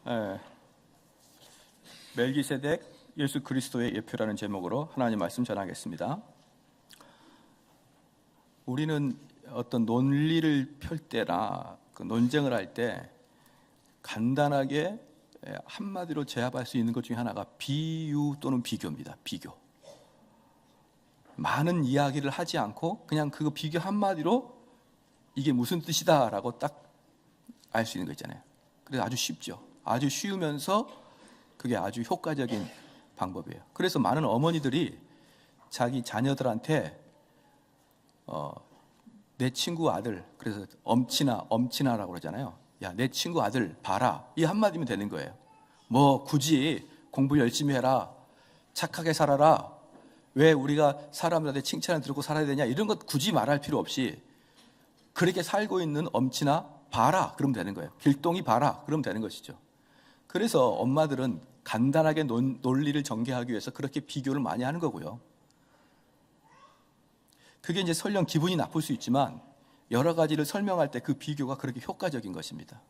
예, 멜기세덱 예수 그리스도의 예표라는 제목으로 하나님 말씀 전하겠습니다. 우리는 어떤 논리를 펼 때나 논쟁을 할 때 간단하게 한마디로 제압할 수 있는 것 중에 하나가 비유 또는 비교입니다. 비교. 많은 이야기를 하지 않고 그냥 그 비교 한마디로 이게 무슨 뜻이다라고 딱 알 수 있는 거 있잖아요. 그래서 아주 쉽죠. 아주 쉬우면서 그게 아주 효과적인 방법이에요. 그래서 많은 어머니들이 자기 자녀들한테 내 친구 아들, 그래서 엄친아라고 그러잖아요. 야, 내 친구 아들 봐라. 이 한마디면 되는 거예요. 뭐 굳이 공부 열심히 해라, 착하게 살아라, 왜 우리가 사람들한테 칭찬을 들고 살아야 되냐, 이런 것 굳이 말할 필요 없이 그렇게 살고 있는 엄친아 봐라, 그러면 되는 거예요. 길동이 봐라, 그러면 되는 것이죠. 그래서 엄마들은 간단하게 논리를 전개하기 위해서 그렇게 비교를 많이 하는 거고요. 그게 이제 설령 기분이 나쁠 수 있지만 여러 가지를 설명할 때 그 비교가 그렇게 효과적인 것입니다.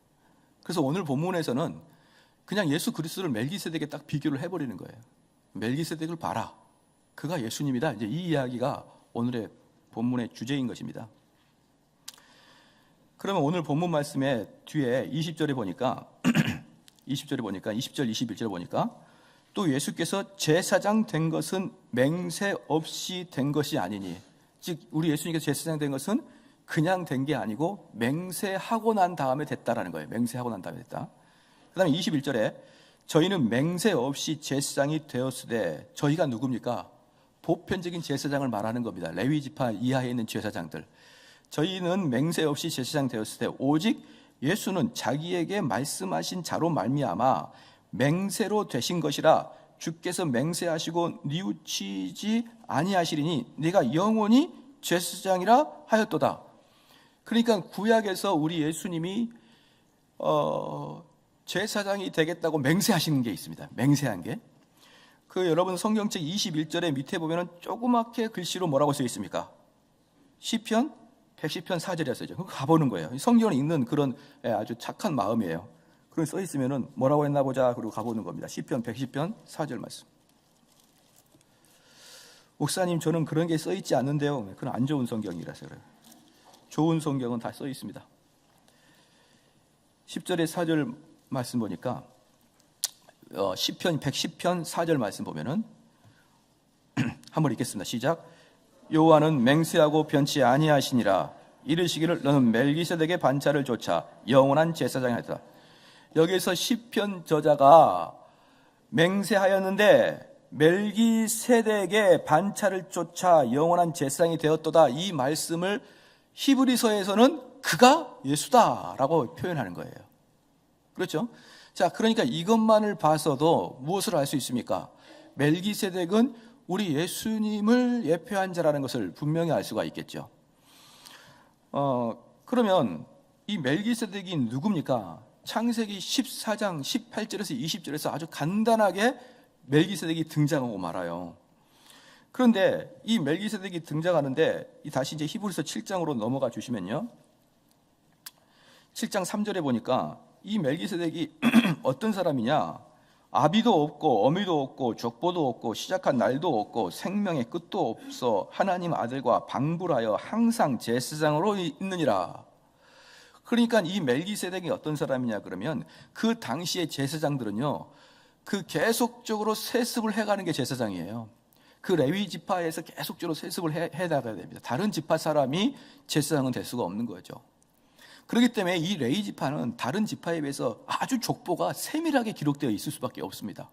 그래서 오늘 본문에서는 그냥 예수 그리스도를 멜기세덱에 딱 비교를 해버리는 거예요. 멜기세덱을 봐라, 그가 예수님이다. 이제 이 이야기가 오늘의 본문의 주제인 것입니다. 그러면 오늘 본문 말씀의 뒤에 20절에 보니까 20절, 21절 보니까 또 예수께서 제사장 된 것은 맹세 없이 된 것이 아니니, 즉 우리 예수님께서 제사장 된 것은 그냥 된 게 아니고 맹세하고 난 다음에 됐다라는 거예요. 맹세하고 난 다음에 됐다. 그 다음에 21절에 저희는 맹세 없이 제사장이 되었으되, 저희가 누굽니까? 보편적인 제사장을 말하는 겁니다. 레위 지파 이하에 있는 제사장들. 저희는 맹세 없이 제사장 되었을 때 오직 예수는 자기에게 말씀하신 자로 말미암아 맹세로 되신 것이라 주께서 맹세하시고 뉘우치지 아니하시리니 네가 영원히 제사장이라 하였도다. 그러니까 구약에서 우리 예수님이 제사장이 되겠다고 맹세하시는 게 있습니다. 맹세한 게. 여러분 성경책 21절에 밑에 보면은 조그맣게 글씨로 뭐라고 써 있습니까? 시편 110편 4절에 써있죠. 그거 가보는 거예요. 성경을 읽는 그런 아주 착한 마음이에요. 그런 써 있으면은 뭐라고 했나 보자, 그리고 가보는 겁니다. 시편 110편 4절 말씀. 목사님, 저는 그런 게 써 있지 않는데요. 그건 안 좋은 성경이라서 그래요. 좋은 성경은 다 써 있습니다. 10절에 4절 말씀 보니까 시편 110편 4절 말씀 보면은 한번 읽겠습니다. 시작. 여호와는 맹세하고 변치 아니하시니라. 이르시기를 너는 멜기세덱의 반차를 쫓아 영원한 제사장이 하였다. 여기서 시편 저자가 맹세하였는데 멜기세덱의 반차를 쫓아 영원한 제사장이 되었도다, 이 말씀을 히브리서에서는 그가 예수다라고 표현하는 거예요. 그렇죠? 자, 그러니까 이것만을 봐서도 무엇을 알 수 있습니까? 멜기세덱은 우리 예수님을 예표한 자라는 것을 분명히 알 수가 있겠죠. 그러면 이 멜기세덱이 누굽니까? 창세기 14장 18절에서 20절에서 아주 간단하게 멜기세덱이 등장하고 말아요. 그런데 이 멜기세덱이 등장하는데 다시 이제 히브리서 7장으로 넘어가 주시면요, 7장 3절에 보니까 이 멜기세덱이 어떤 사람이냐? 아비도 없고 어미도 없고 족보도 없고 시작한 날도 없고 생명의 끝도 없어 하나님 아들과 방불하여 항상 제사장으로 있느니라. 그러니까 이 멜기세덱이 어떤 사람이냐 그러면, 그 당시의 제사장들은요, 계속적으로 세습을 해가는 게 제사장이에요. 레위 지파에서 계속적으로 세습을 해나가야 됩니다. 다른 지파 사람이 제사장은 될 수가 없는 거죠. 그렇기 때문에 이 레위 지파는 다른 지파에 비해서 아주 족보가 세밀하게 기록되어 있을 수밖에 없습니다.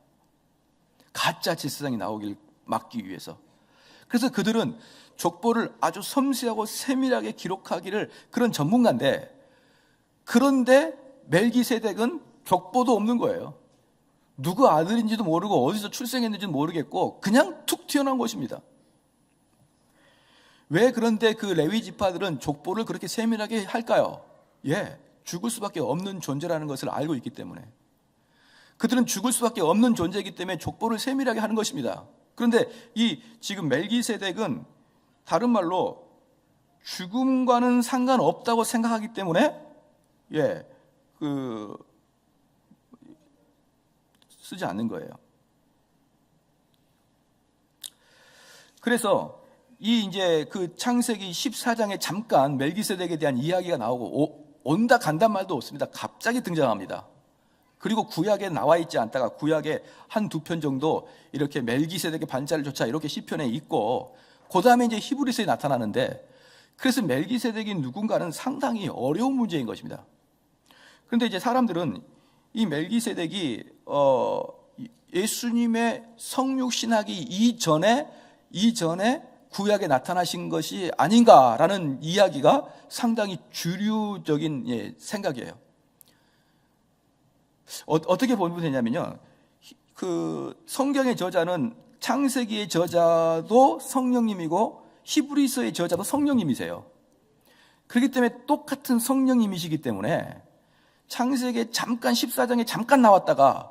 가짜 제사장이 나오길 막기 위해서. 그래서 그들은 족보를 아주 섬세하고 세밀하게 기록하기를 그런 전문가인데, 그런데 멜기세덱은 족보도 없는 거예요. 누구 아들인지도 모르고 어디서 출생했는지도 모르겠고 그냥 툭 튀어나온 것입니다. 왜 그런데 레위 지파들은 족보를 그렇게 세밀하게 할까요? 죽을 수밖에 없는 존재라는 것을 알고 있기 때문에. 그들은 죽을 수밖에 없는 존재이기 때문에 족보를 세밀하게 하는 것입니다. 그런데 지금 멜기세덱은 다른 말로 죽음과는 상관없다고 생각하기 때문에 쓰지 않는 거예요. 그래서 이 이제 그 창세기 14장에 잠깐 멜기세덱에 대한 이야기가 나오고 온다 간단 말도 없습니다. 갑자기 등장합니다. 그리고 구약에 나와 있지 않다가 구약에 한두 편 정도 이렇게 멜기세덱의 반차를 조차 이렇게 시편에 있고 그 다음에 이제 히브리서에 나타나는데, 그래서 멜기세덱이 누군가는 상당히 어려운 문제인 것입니다. 그런데 이제 사람들은 이 멜기세덱이 예수님의 성육신하기 이전에 구약에 나타나신 것이 아닌가라는 이야기가 상당히 주류적인 생각이에요. 어떻게 보면 되냐면요, 그 성경의 저자는 창세기의 저자도 성령님이고 히브리서의 저자도 성령님이세요. 그렇기 때문에 똑같은 성령님이시기 때문에 창세기 잠깐 14장에 잠깐 나왔다가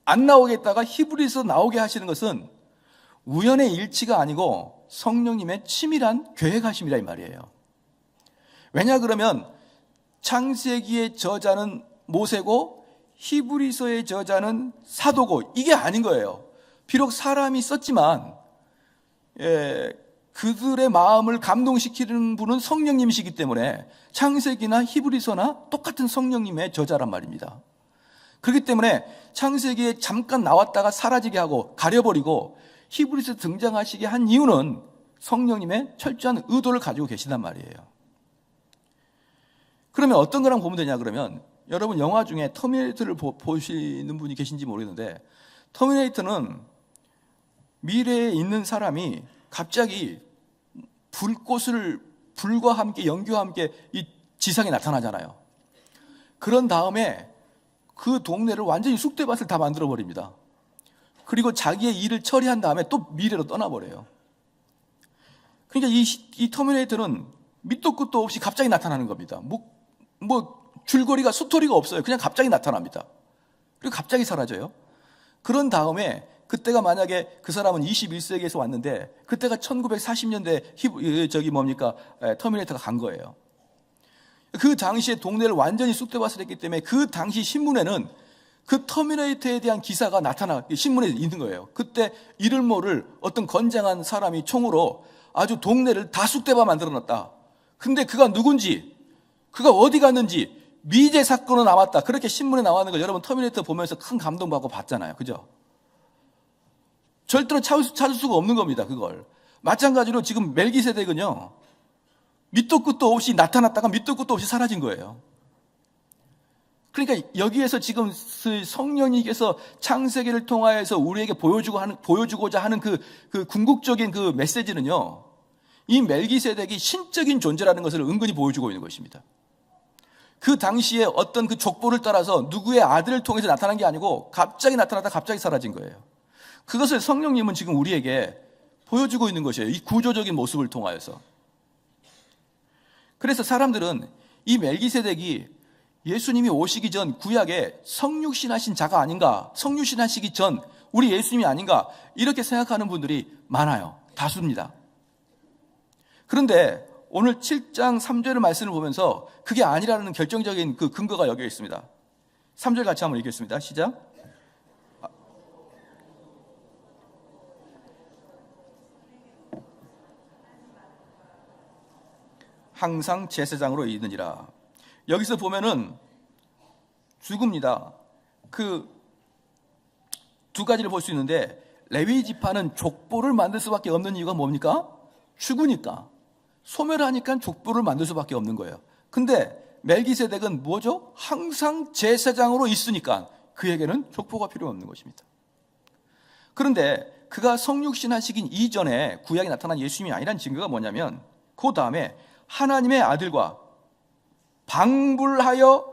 안 나오겠다가 히브리서 나오게 하시는 것은 우연의 일치가 아니고 성령님의 치밀한 계획하심이라 이 말이에요. 왜냐 그러면 창세기의 저자는 모세고 히브리서의 저자는 사도고 이게 아닌 거예요. 비록 사람이 썼지만 그들의 마음을 감동시키는 분은 성령님이시기 때문에 창세기나 히브리서나 똑같은 성령님의 저자란 말입니다. 그렇기 때문에 창세기에 잠깐 나왔다가 사라지게 하고 가려버리고 히브리서 등장하시게 한 이유는 성령님의 철저한 의도를 가지고 계시단 말이에요. 그러면 어떤 거랑 보면 되냐 그러면, 여러분 영화 중에 터미네이터를 보시는 분이 계신지 모르겠는데, 터미네이터는 미래에 있는 사람이 갑자기 불과 함께 연기와 함께 이 지상에 나타나잖아요. 그런 다음에 그 동네를 완전히 쑥대밭을 다 만들어 버립니다. 그리고 자기의 일을 처리한 다음에 또 미래로 떠나버려요. 그러니까 이 터미네이터는 밑도 끝도 없이 갑자기 나타나는 겁니다. 뭐 줄거리가 스토리가 없어요. 그냥 갑자기 나타납니다. 그리고 갑자기 사라져요. 그런 다음에 그때가 만약에 그 사람은 21세기에서 왔는데 그때가 1940년대 터미네이터가 간 거예요. 그 당시에 동네를 완전히 쑥대밭을 했기 때문에 그 당시 신문에는 그 터미네이터에 대한 기사가 신문에 있는 거예요. 그때 이를 모를 어떤 건장한 사람이 총으로 아주 동네를 다 쑥대밭 만들어놨다. 근데 그가 누군지, 그가 어디 갔는지 미제 사건은 남았다. 그렇게 신문에 나왔는 걸 여러분 터미네이터 보면서 큰 감동받고 봤잖아요. 그죠? 절대로 찾을 수가 없는 겁니다. 그걸. 마찬가지로 지금 멜기세덱은요, 밑도 끝도 없이 나타났다가 밑도 끝도 없이 사라진 거예요. 그러니까 여기에서 지금 성령님께서 창세기를 통하여서 우리에게 보여주고자 하는 그 궁극적인 그 메시지는요, 이 멜기세덱이 신적인 존재라는 것을 은근히 보여주고 있는 것입니다. 그 당시에 어떤 그 족보를 따라서 누구의 아들을 통해서 나타난 게 아니고 갑자기 나타났다 갑자기 사라진 거예요. 그것을 성령님은 지금 우리에게 보여주고 있는 것이에요. 이 구조적인 모습을 통하여서. 그래서 사람들은 이 멜기세덱이 예수님이 오시기 전 구약에 성육신하신 자가 아닌가, 성육신하시기 전 우리 예수님이 아닌가, 이렇게 생각하는 분들이 많아요. 다수입니다. 그런데 오늘 7장 3절의 말씀을 보면서 그게 아니라는 결정적인 그 근거가 여기에 있습니다. 3절 같이 한번 읽겠습니다. 시작. 항상 제사장으로 있느니라. 여기서 보면은 죽음이다. 그 두 가지를 볼 수 있는데, 레위 지파는 족보를 만들 수밖에 없는 이유가 뭡니까? 죽으니까. 소멸하니까 족보를 만들 수밖에 없는 거예요. 근데 멜기세덱은 뭐죠? 항상 제사장으로 있으니까 그에게는 족보가 필요 없는 것입니다. 그런데 그가 성육신하시긴 이전에 구약에 나타난 예수님이 아니라는 증거가 뭐냐면, 그 다음에 하나님의 아들과 방불하여,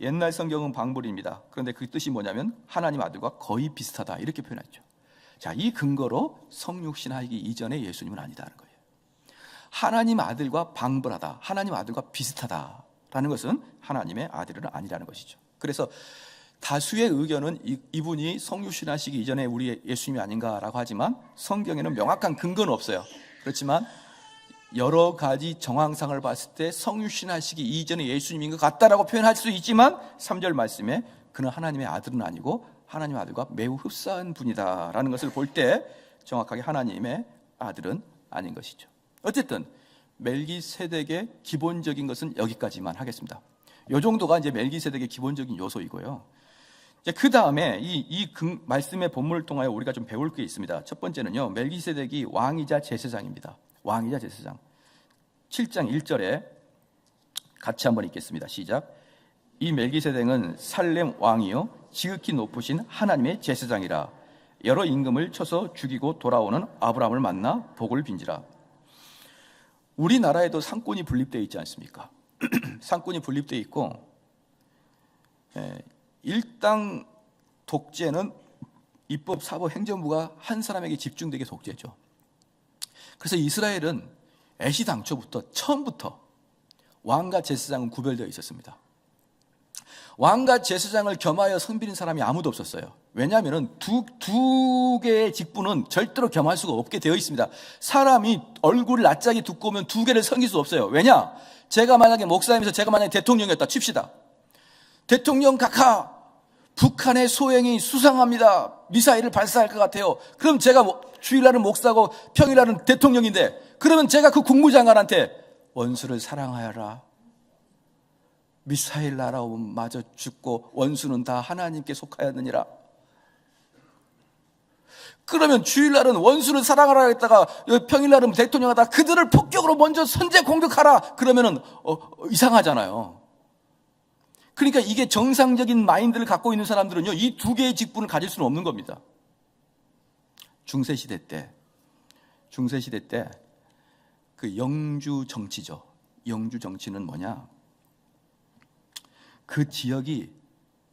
옛날 성경은 방불입니다. 그런데 그 뜻이 뭐냐면 하나님 아들과 거의 비슷하다, 이렇게 표현했죠. 자, 이 근거로 성육신하기 이전에 예수님은 아니다는 거예요. 하나님 아들과 방불하다, 하나님 아들과 비슷하다라는 것은 하나님의 아들은 아니라는 것이죠. 그래서 다수의 의견은 이분이 성육신하시기 이전에 우리 예수님이 아닌가라고 하지만 성경에는 명확한 근거는 없어요. 그렇지만 여러 가지 정황상을 봤을 때 성육신하시기 이전에 예수님인 것 같다라고 표현할 수 있지만 3절 말씀에 그는 하나님의 아들은 아니고 하나님의 아들과 매우 흡사한 분이다라는 것을 볼 때 정확하게 하나님의 아들은 아닌 것이죠. 어쨌든 멜기세덱의 기본적인 것은 여기까지만 하겠습니다. 이 정도가 이제 멜기세덱의 기본적인 요소이고요. 그 다음에 이 말씀의 본문을 통하여 우리가 좀 배울 게 있습니다. 첫 번째는요, 멜기세덱이 왕이자 제사장입니다. 왕이자 제사장. 7장 1절에 같이 한번 읽겠습니다. 시작. 이 멜기세덱은 살렘 왕이요 지극히 높으신 하나님의 제사장이라. 여러 임금을 쳐서 죽이고 돌아오는 아브라함을 만나 복을 빈지라. 우리나라에도 상권이 분립되어 있지 않습니까? 상권이 분립되어 있고, 일당 독재는 입법, 사법, 행정부가 한 사람에게 집중되게 독재죠. 그래서 이스라엘은 애시당초부터 처음부터 왕과 제사장은 구별되어 있었습니다. 왕과 제사장을 겸하여 선비는 사람이 아무도 없었어요. 왜냐하면 두 개의 직분은 절대로 겸할 수가 없게 되어 있습니다. 사람이 얼굴이 낯짝이 두꺼우면 두 개를 섬길 수 없어요. 왜냐? 제가 만약에 목사님이서 제가 만약에 대통령이었다 칩시다. 대통령 각하, 북한의 소행이 수상합니다. 미사일을 발사할 것 같아요. 그럼 제가 주일날은 목사고 평일날은 대통령인데, 그러면 제가 그 국무장관한테 원수를 사랑하여라, 미사일 날아오면 마저 죽고 원수는 다 하나님께 속하였느니라. 그러면 주일날은 원수를 사랑하라 했다가 평일날은 대통령하다 그들을 폭격으로 먼저 선제 공격하라 그러면은 이상하잖아요. 그러니까 이게 정상적인 마인드를 갖고 있는 사람들은요, 이 두 개의 직분을 가질 수는 없는 겁니다. 중세시대 때 그 영주 정치죠. 영주 정치는 뭐냐? 그 지역이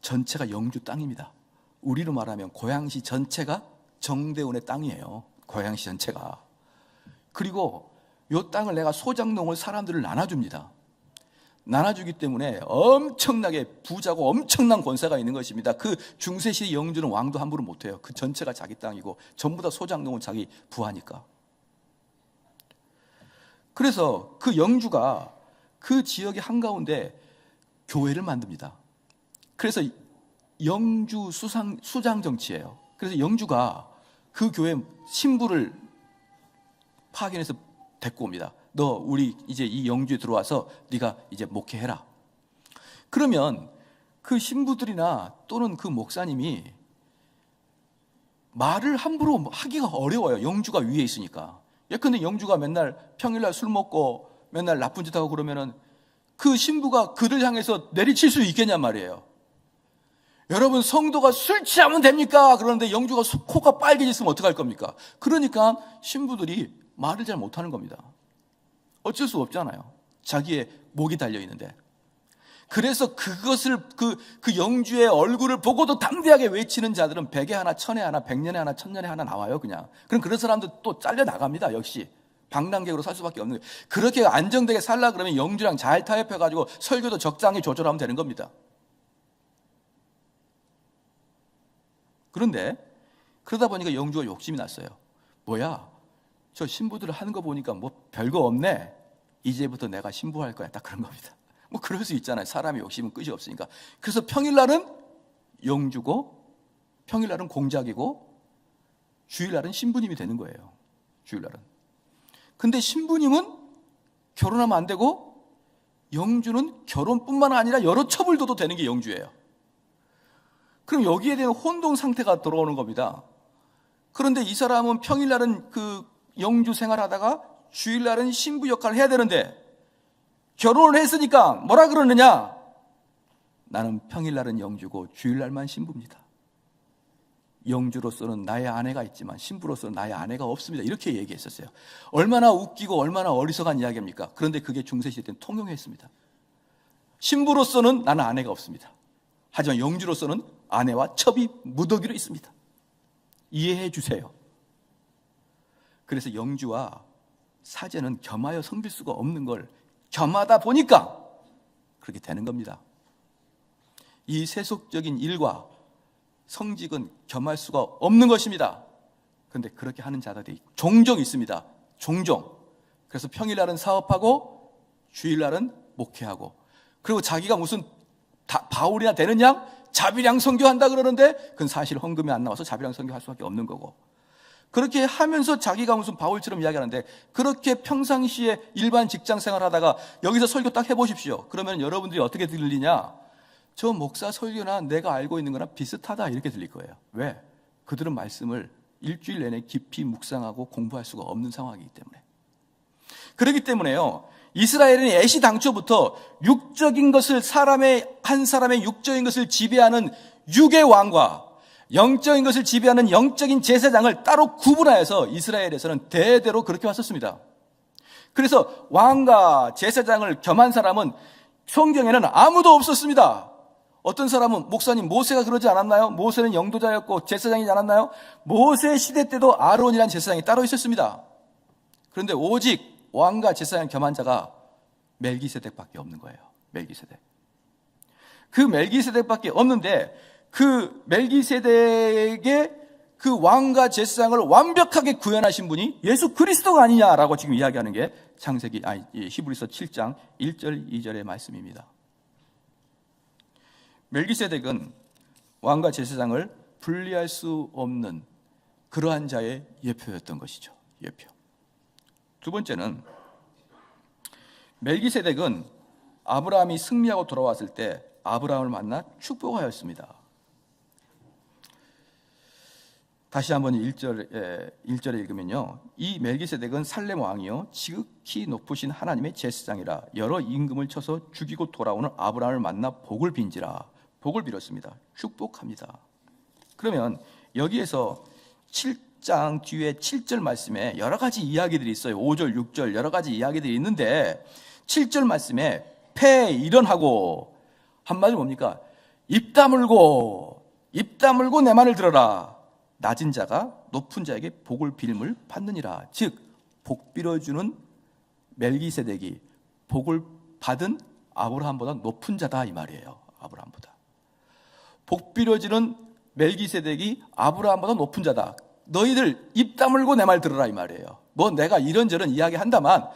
전체가 영주 땅입니다. 우리로 말하면 고양시 전체가 정대원의 땅이에요. 고양시 전체가. 그리고 이 땅을 내가 소장농을 사람들을 나눠줍니다. 나눠주기 때문에 엄청나게 부자고 엄청난 권세가 있는 것입니다. 그 중세시대 영주는 왕도 함부로 못해요. 그 전체가 자기 땅이고 전부 다 소장농은 자기 부하니까. 그래서 그 영주가 그 지역의 한가운데 교회를 만듭니다. 그래서 영주 수장 정치예요. 그래서 영주가 그 교회 신부를 파견해서 데리고 옵니다. 너 우리 이제 이 영주에 들어와서 네가 이제 목회해라. 그러면 그 신부들이나 또는 그 목사님이 말을 함부로 하기가 어려워요. 영주가 위에 있으니까. 예컨대 영주가 맨날 평일날 술 먹고 맨날 나쁜 짓 하고 그러면은 그 신부가 그를 향해서 내리칠 수 있겠냔 말이에요. 여러분, 성도가 술 취하면 됩니까? 그러는데 영주가 코가 빨개졌으면 어떡할 겁니까? 그러니까 신부들이 말을 잘 못하는 겁니다. 어쩔 수 없잖아요. 자기의 목이 달려있는데. 그래서 그것을 그 영주의 얼굴을 보고도 담대하게 외치는 자들은 100에 하나, 1000에 하나, 100년에 하나, 1000년에 하나 나와요. 그냥. 그럼 그런 사람들 또 잘려나갑니다. 역시 방랑객으로 살 수밖에 없는 거예요. 그렇게 안정되게 살라 그러면 영주랑 잘 타협해가지고 설교도 적당히 조절하면 되는 겁니다. 그런데 그러다 보니까 영주가 욕심이 났어요. 뭐야, 저 신부들을 하는 거 보니까 뭐 별거 없네. 이제부터 내가 신부할 거야. 딱 그런 겁니다. 뭐 그럴 수 있잖아요. 사람의 욕심은 끝이 없으니까. 그래서 평일날은 영주고 평일날은 공작이고 주일날은 신부님이 되는 거예요. 주일날은. 근데 신부님은 결혼하면 안 되고 영주는 결혼뿐만 아니라 여러 첩을 둬도 되는 게 영주예요. 그럼 여기에 대한 혼동 상태가 들어오는 겁니다. 그런데 이 사람은 평일날은 그 영주 생활하다가 주일날은 신부 역할을 해야 되는데 결혼을 했으니까 뭐라 그러느냐? 나는 평일날은 영주고 주일날만 신부입니다. 영주로서는 나의 아내가 있지만 신부로서는 나의 아내가 없습니다. 이렇게 얘기했었어요. 얼마나 웃기고 얼마나 어리석은 이야기입니까? 그런데 그게 중세시대 때는 통용했습니다. 신부로서는 나는 아내가 없습니다. 하지만 영주로서는 아내와 첩이 무더기로 있습니다. 이해해 주세요. 그래서 영주와 사제는 겸하여 섬길 수가 없는 걸 겸하다 보니까 그렇게 되는 겁니다. 이 세속적인 일과 성직은 겸할 수가 없는 것입니다. 그런데 그렇게 하는 자들이 종종 있습니다. 종종. 그래서 평일날은 사업하고 주일날은 목회하고, 그리고 자기가 무슨 바울이나 되는 양 자비량 선교한다 그러는데 그건 사실 헌금이 안 나와서 자비량 선교할 수밖에 없는 거고, 그렇게 하면서 자기가 무슨 바울처럼 이야기하는데, 그렇게 평상시에 일반 직장 생활하다가 여기서 설교 딱 해보십시오. 그러면 여러분들이 어떻게 들리냐? 저 목사 설교나 내가 알고 있는 거랑 비슷하다 이렇게 들릴 거예요. 왜? 그들은 말씀을 일주일 내내 깊이 묵상하고 공부할 수가 없는 상황이기 때문에. 그렇기 때문에요, 이스라엘은 애시당초부터 육적인 것을 한 사람의 육적인 것을 지배하는 육의 왕과 영적인 것을 지배하는 영적인 제사장을 따로 구분하여서 이스라엘에서는 대대로 그렇게 왔었습니다. 그래서 왕과 제사장을 겸한 사람은 성경에는 아무도 없었습니다. 어떤 사람은 목사님 모세가 그러지 않았나요? 모세는 영도자였고 제사장이지 않았나요? 모세 시대 때도 아론이라는 제사장이 따로 있었습니다. 그런데 오직 왕과 제사장 겸한 자가 멜기세덱밖에 없는 거예요. 멜기세덱. 그 멜기세덱밖에 없는데, 그 멜기세덱의 그 왕과 제사장을 완벽하게 구현하신 분이 예수 그리스도가 아니냐라고 지금 이야기하는 게 히브리서 7장 1절 2절의 말씀입니다. 멜기세덱은 왕과 제사장을 분리할 수 없는 그러한 자의 예표였던 것이죠. 예표. 두 번째는, 멜기세덱은 아브라함이 승리하고 돌아왔을 때 아브라함을 만나 축복하였습니다. 다시 한번 1절에 읽으면요, 이 멜기세덱은 살렘 왕이요 지극히 높으신 하나님의 제사장이라 여러 임금을 쳐서 죽이고 돌아오는 아브라함을 만나 복을 빈지라. 복을 빌었습니다. 축복합니다. 그러면 여기에서 7장 뒤에 7절 말씀에 여러 가지 이야기들이 있어요. 5절 6절 여러 가지 이야기들이 있는데, 7절 말씀에 패 일언하고, 한마디로 뭡니까? 입 다물고 내 말을 들어라. 낮은 자가 높은 자에게 복을 빌음을 받느니라. 즉 복 빌어주는 멜기세덱이 복을 받은 아브라함보다 높은 자다 이 말이에요. 아브라함보다. 복 빌어주는 멜기세덱이 아브라함보다 높은 자다. 너희들 입 다물고 내 말 들어라 이 말이에요. 뭐 내가 이런저런 이야기한다만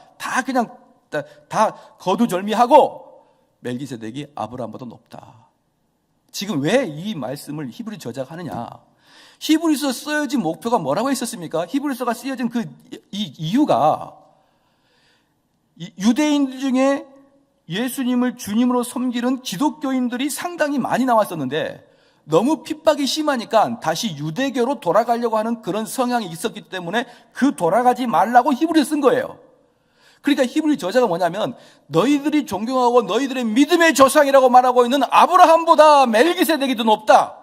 다 거두절미하고 멜기세덱이 아브라함보다 높다. 지금 왜 이 말씀을 히브리 저자가 하느냐? 히브리서 쓰여진 목표가 뭐라고 했었습니까? 히브리서가 쓰여진 이 이유가, 유대인들 중에 예수님을 주님으로 섬기는 기독교인들이 상당히 많이 나왔었는데, 너무 핍박이 심하니까 다시 유대교로 돌아가려고 하는 그런 성향이 있었기 때문에 그 돌아가지 말라고 히브리서 쓴 거예요. 그러니까 히브리 저자가 뭐냐면, 너희들이 존경하고 너희들의 믿음의 조상이라고 말하고 있는 아브라함보다 멜기세덱이 더 높다.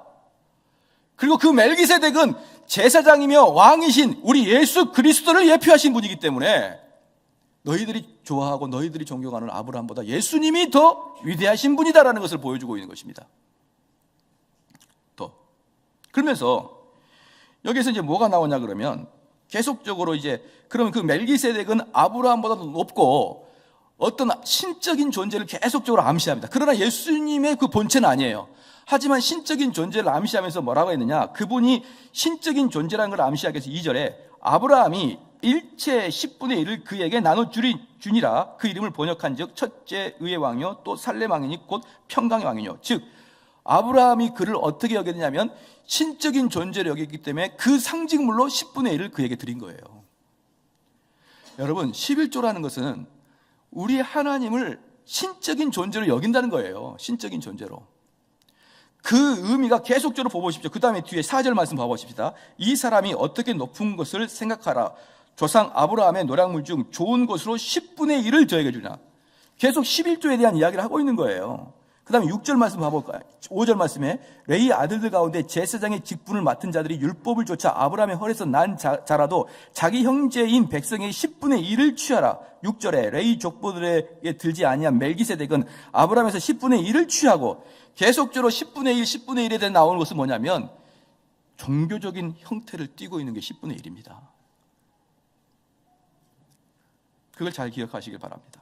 그리고 그 멜기세덱은 제사장이며 왕이신 우리 예수 그리스도를 예표하신 분이기 때문에 너희들이 좋아하고 너희들이 존경하는 아브라함보다 예수님이 더 위대하신 분이다라는 것을 보여주고 있는 것입니다. 그러면서 여기서 이제 뭐가 나오냐 그러면, 계속적으로 그러면 그 멜기세덱은 아브라함보다도 높고 어떤 신적인 존재를 계속적으로 암시합니다. 그러나 예수님의 그 본체는 아니에요. 하지만 신적인 존재를 암시하면서 뭐라고 했느냐? 그분이 신적인 존재라는 걸 암시하기 위해서 2절에 아브라함이 일체 10분의 1을 그에게 나눠주니라. 그 이름을 번역한 즉 첫째 의의 왕이요 또 살렘 왕이니 곧 평강의 왕이요. 즉 아브라함이 그를 어떻게 여겼냐면 신적인 존재를 여겼기 때문에 그 상징물로 10분의 1을 그에게 드린 거예요. 여러분, 11조라는 것은 우리 하나님을 신적인 존재로 여긴다는 거예요. 신적인 존재로. 그 의미가 계속적으로 보십시오. 그 다음에 뒤에 4절 말씀 봐보십시다. 이 사람이 어떻게 높은 것을 생각하라. 조상 아브라함의 노략물 중 좋은 것으로 10분의 1을 저에게 주냐. 계속 11조에 대한 이야기를 하고 있는 거예요. 그 다음에 6절 말씀 봐볼까요? 5절 말씀에 레위 아들들 가운데 제사장의 직분을 맡은 자들이 율법을 쫓아 아브라함의 헐에서 난 자라도 자기 형제인 백성의 10분의 1을 취하라. 6절에 레위 족보들에게 들지 아니한 멜기세덱은 아브라함에서 10분의 1을 취하고, 계속적으로 10분의 1, 10분의 1에 대해 나오는 것은 뭐냐면 종교적인 형태를 띠고 있는 게 10분의 1입니다. 그걸 잘 기억하시길 바랍니다.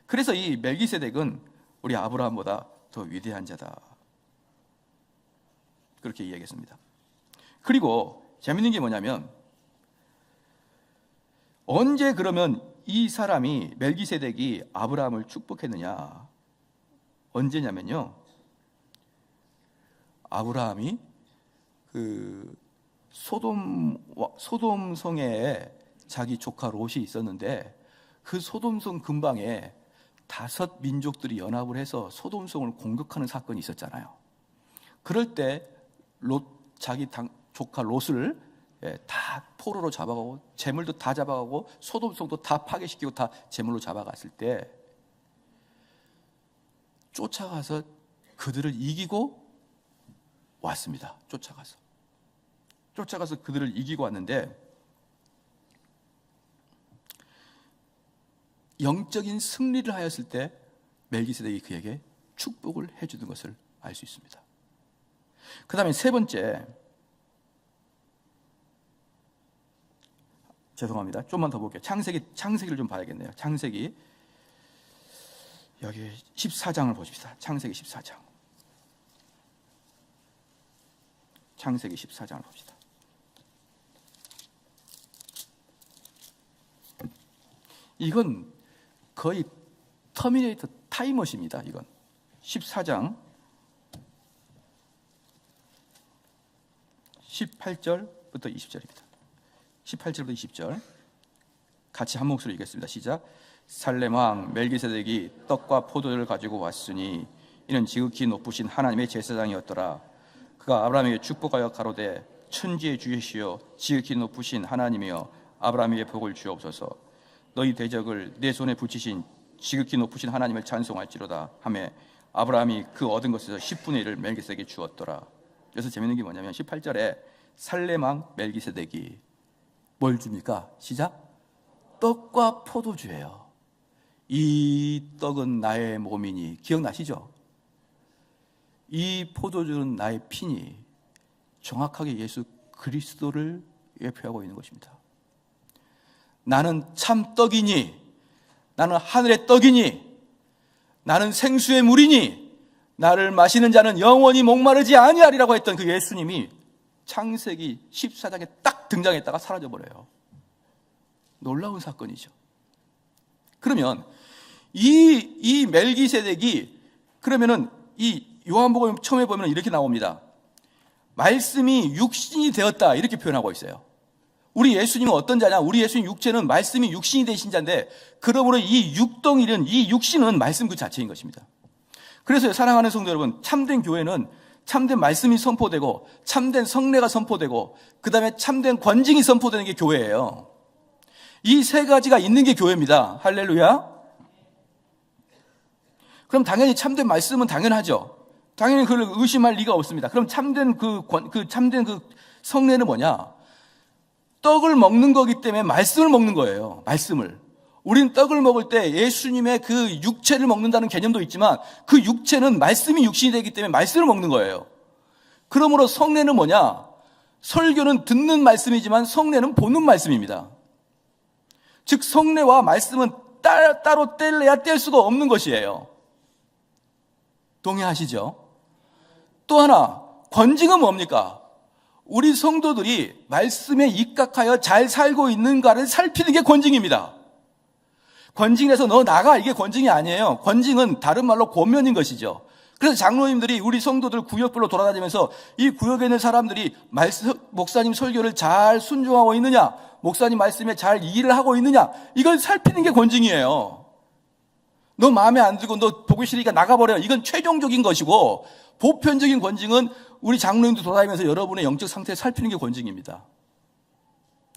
그래서 이 멜기세덱은 우리 아브라함보다 더 위대한 자다. 그렇게 이야기했습니다. 그리고 재밌는 게 뭐냐면, 언제 그러면 이 사람이 멜기세덱이 아브라함을 축복했느냐? 언제냐면요, 아브라함이 그 소돔 성에 자기 조카 롯이 있었는데 그 소돔성 근방에 5 민족들이 연합을 해서 소돔성을 공격하는 사건이 있었잖아요. 그럴 때 자기 조카 롯을 다 포로로 잡아가고 재물도 다 잡아가고 소돔성도 다 파괴시키고 다 재물로 잡아갔을 때 쫓아가서 그들을 이기고 왔습니다. 쫓아가서 그들을 이기고 왔는데 영적인 승리를 하였을 때 멜기세덱이 그에게 축복을 해주는 것을 알 수 있습니다. 그 다음에 3번째, 죄송합니다. 좀만 더 볼게요. 창세기를 좀 봐야겠네요. 창세기 여기 14장을 보십시다. 창세기 14장. 창세기 14장을 봅시다. 이건 거의 터미네이터 타임머신입니다. 이건 14장 18절부터 20절입니다. 18절부터 20절 같이 한 목소리 읽겠습니다. 시작. 살렘 왕 멜기세덱이 떡과 포도를 가지고 왔으니 이는 지극히 높으신 하나님의 제사장이었더라. 그가 아브라함에게 축복하여 가로되 천지의 주이시여 지극히 높으신 하나님이여 아브라함에게 복을 주옵소서. 너희 대적을 내 손에 붙이신 지극히 높으신 하나님을 찬송할지로다 하매 아브라함이 그 얻은 것에서 10분의 1을 멜기세덱에게 주었더라. 여기서 재밌는 게 뭐냐면 18절에 살렘 왕 멜기세덱이 뭘 줍니까? 시작. 떡과 포도주예요. 이 떡은 나의 몸이니, 기억나시죠? 이 포도주는 나의 피니, 정확하게 예수 그리스도를 예표하고 있는 것입니다. 나는 참 떡이니, 나는 하늘의 떡이니, 나는 생수의 물이니, 나를 마시는 자는 영원히 목마르지 아니하리라고 했던 그 예수님이 창세기 14장에 딱 등장했다가 사라져버려요. 놀라운 사건이죠. 그러면 이 멜기세덱이, 그러면은 이 요한복음 처음에 보면 이렇게 나옵니다. 말씀이 육신이 되었다, 이렇게 표현하고 있어요. 우리 예수님은 어떤 자냐? 우리 예수님 육체는 말씀이 육신이 되신 자인데, 그러므로 이 육덩이는, 이 육신은 말씀 그 자체인 것입니다. 그래서 사랑하는 성도 여러분, 참된 교회는 참된 말씀이 선포되고 참된 성례가 선포되고 그 다음에 참된 권징이 선포되는 게 교회예요. 이 3가지가 있는 게 교회입니다. 할렐루야. 그럼 당연히 참된 말씀은 당연하죠. 당연히 그걸 의심할 리가 없습니다. 그럼 참된 참된 성례는 뭐냐? 떡을 먹는 거기 때문에 말씀을 먹는 거예요. 말씀을. 우린 떡을 먹을 때 예수님의 그 육체를 먹는다는 개념도 있지만 그 육체는 말씀이 육신이 되기 때문에 말씀을 먹는 거예요. 그러므로 성례는 뭐냐? 설교는 듣는 말씀이지만 성례는 보는 말씀입니다. 즉 성례와 말씀은 따로 뗄래야 뗄 수가 없는 것이에요. 동의하시죠? 또 하나, 권징은 뭡니까? 우리 성도들이 말씀에 입각하여 잘 살고 있는가를 살피는 게 권징입니다. 권징에서 너 나가, 이게 권징이 아니에요. 권징은 다른 말로 권면인 것이죠. 그래서 장로님들이 우리 성도들 구역별로 돌아다니면서 이 구역에 있는 사람들이 목사님 설교를 잘 순종하고 있느냐, 목사님 말씀에 잘 이해를 하고 있느냐, 이걸 살피는 게 권징이에요. 너 마음에 안 들고 너 보기 싫으니까 나가버려, 이건 최종적인 것이고, 보편적인 권징은 우리 장로님들 돌아다니면서 여러분의 영적 상태를 살피는 게 권징입니다.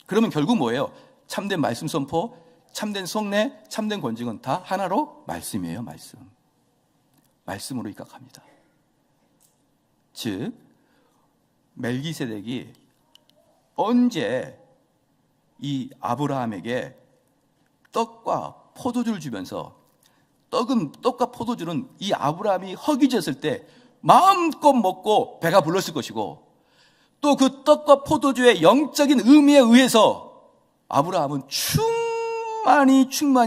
그러면 결국 뭐예요? 참된 말씀 선포, 참된 성례, 참된 권징은 다 하나로 말씀이에요. 말씀으로 입각합니다. 즉 멜기세덱이 언제 이 아브라함에게 떡과 포도주를 주면서, 떡과 포도주는 이 아브라함이 허기졌을 때 마음껏 먹고 배가 불렀을 것이고, 또 그 떡과 포도주의 영적인 의미에 의해서 아브라함은 충만히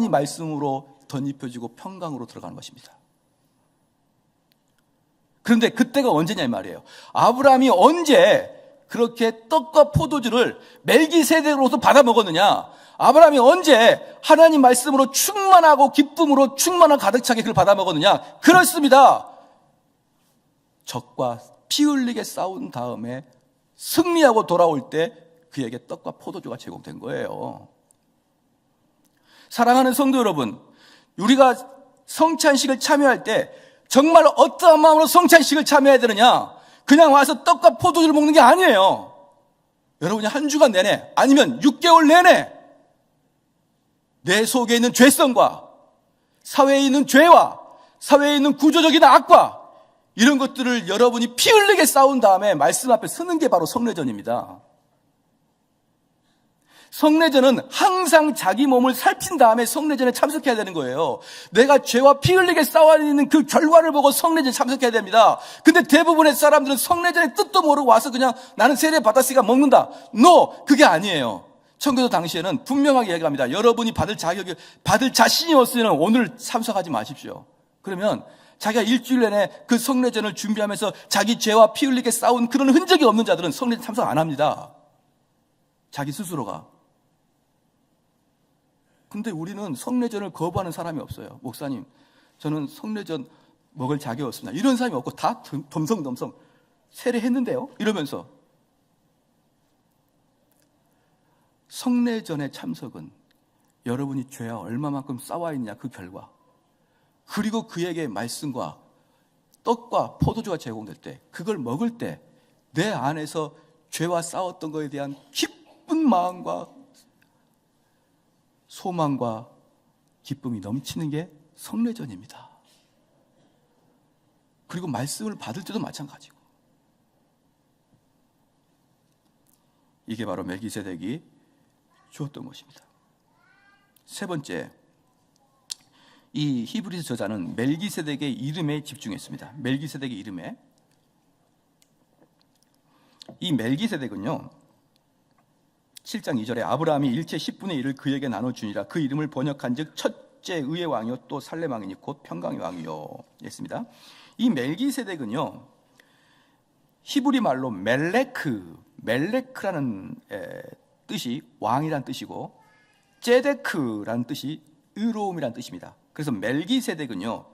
말씀으로 덧입혀지고 평강으로 들어가는 것입니다. 그런데 그때가 언제냐 이 말이에요. 아브라함이 언제 그렇게 떡과 포도주를 멜기세덱으로서 받아 먹었느냐? 아브라함이 언제 하나님 말씀으로 충만하고 기쁨으로 충만한 가득 차게 그걸 받아 먹었느냐? 그렇습니다. 젖과 피 흘리게 싸운 다음에 승리하고 돌아올 때 그에게 떡과 포도주가 제공된 거예요. 사랑하는 성도 여러분, 우리가 성찬식을 참여할 때 정말 어떠한 마음으로 성찬식을 참여해야 되느냐? 그냥 와서 떡과 포도주를 먹는 게 아니에요. 여러분이 한 주간 내내 아니면 6개월 내내 내 속에 있는 죄성과 사회에 있는 죄와 사회에 있는 구조적인 악과 이런 것들을 여러분이 피 흘리게 싸운 다음에 말씀 앞에 서는 게 바로 성례전입니다. 성례전은 항상 자기 몸을 살핀 다음에 성례전에 참석해야 되는 거예요. 내가 죄와 피 흘리게 싸워있는 그 결과를 보고 성례전에 참석해야 됩니다. 근데 대부분의 사람들은 성례전의 뜻도 모르고 와서 그냥 나는 세례 받았으니까 먹는다. No! 그게 아니에요. 청교도 당시에는 분명하게 이야기합니다. 여러분이 받을 자신이 없으면 오늘 참석하지 마십시오. 그러면 자기가 일주일 내내 그 성례전을 준비하면서 자기 죄와 피 흘리게 싸운 그런 흔적이 없는 자들은 성례전 참석 안 합니다. 자기 스스로가. 근데 우리는 성례전을 거부하는 사람이 없어요. 목사님, 저는 성례전 먹을 자격이 없습니다. 이런 사람이 없고 다 덤성덤성 세례했는데요? 이러면서. 성례전의 참석은 여러분이 죄와 얼마만큼 싸워있느냐 그 결과, 그리고 그에게 말씀과 떡과 포도주가 제공될 때, 그걸 먹을 때 내 안에서 죄와 싸웠던 것에 대한 기쁜 마음과 소망과 기쁨이 넘치는 게 성례전입니다. 그리고 말씀을 받을 때도 마찬가지고. 이게 바로 멜기세덱이 주었던 것입니다. 세 번째, 이 히브리서 저자는 멜기세덱의 이름에 집중했습니다. 멜기세덱의 이름에. 이 멜기세덱은요, 7장 2절에 아브라함이 일체 10분의 1을 그에게 나눠주니라. 그 이름을 번역한 즉 첫째 의의 왕이요 또 살렘 왕이니 곧 평강의 왕이요 했습니다. 이 멜기세덱은요, 히브리 말로 멜레크라는 뜻이 왕이란 뜻이고, 제데크라는 뜻이 의로움이란 뜻입니다. 그래서 멜기세덱은요,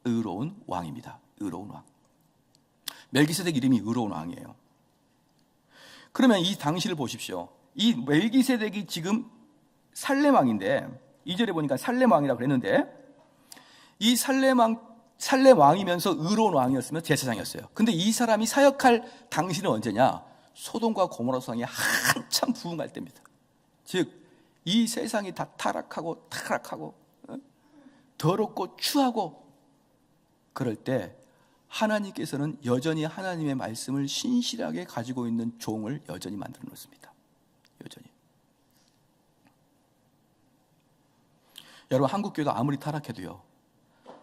의로운 왕입니다. 의로운 왕. 멜기세덱 이름이 의로운 왕이에요. 그러면 이 당시를 보십시오. 이 멜기세덱이 지금 살렘 왕인데, 2절에 보니까 살렘 왕이라고 그랬는데, 이 살렘 왕이면서 의로운 왕이었으면 제사장이었어요. 근데 이 사람이 사역할 당시는 언제냐? 소돔과 고모라 성이 한참 부흥할 때입니다. 즉, 이 세상이 다 타락하고 더럽고 추하고 그럴 때 하나님께서는 여전히 하나님의 말씀을 신실하게 가지고 있는 종을 여전히 만들어 놓습니다. 여전히. 여러분, 한국교회도 아무리 타락해도요,